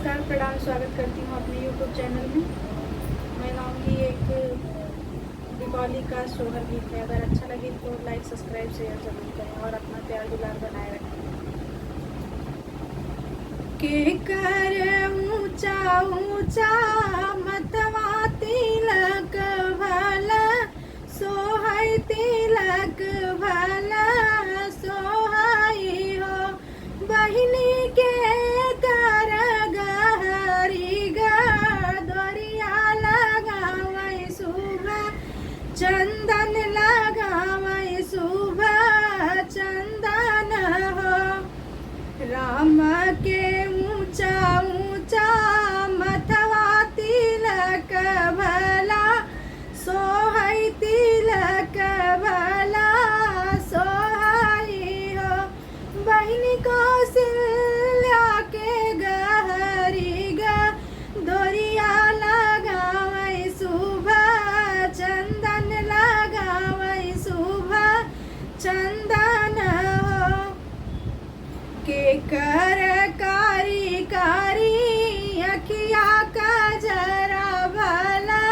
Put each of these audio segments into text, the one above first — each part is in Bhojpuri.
नमस्कार, प्रणाम, स्वागत करती हूँ अपने YouTube चैनल में। मैं गाऊंगी एक दीपावली का सोहर गीत है। अगर अच्छा लगे तो लाइक, सब्सक्राइब, शेयर जरूर करें और अपना प्यार दुलार बनाए रखें। के कर ऊंचा ऊंचा मतवा तिलक भला सोहै तिलक भला सोहै हो बहिनी के कर गहरी गदरिया लगावै शुभ चंदन लगावै शुभ चंदन हो राम के ऊंचा ऊंचा मथवा तिलक भला सोहै तिलक भला सोहै हो बहिनी कौशल्या के गहरी गदरिया लगावै शुभ चंदन लगावै शुभ चंदन हो के कर कारी कारी अखिया का जरा भला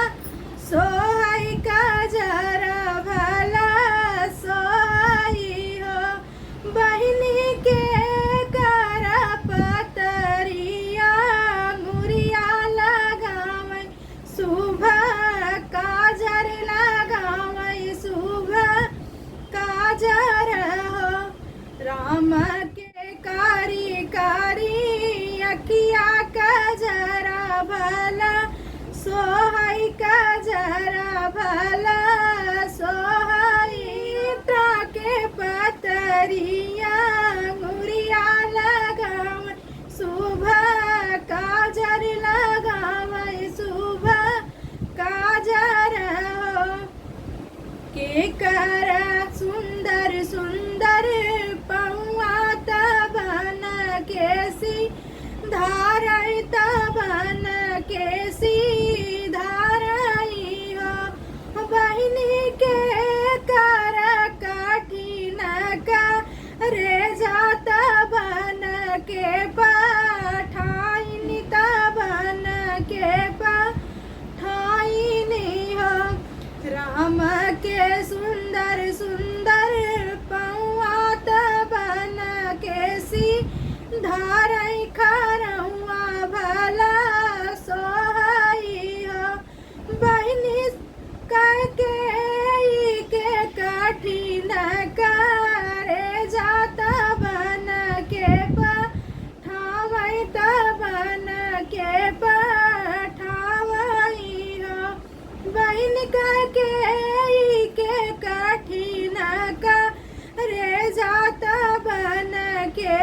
सोहै का जरा भला सोहै हो बहिनी के कर पतरिया मुरिया लगावै शुभ काजर लगावै शुभ काजर हो राम के कारी कारी अखिया का जरा भला सोहै का जरा भला सोहै के पतरिया मुरिया लगावै शुभ काजर लगावै शुभ काजर हो के कर सुंदर सुंदर पौआ तबन केसी धारै तबन केसी धारै हो बहिनी के कर कठिन रे जात बन के पठाइनी तबन के पठाइनी हो राम के सुंदर सुंदर पौआ तबन केसी धारै खरौआ भला सोहै हो बहिनी के कठिन करे जात बन के पठावै तबन के पठावै हो बहिन के कठिन करे जात बन के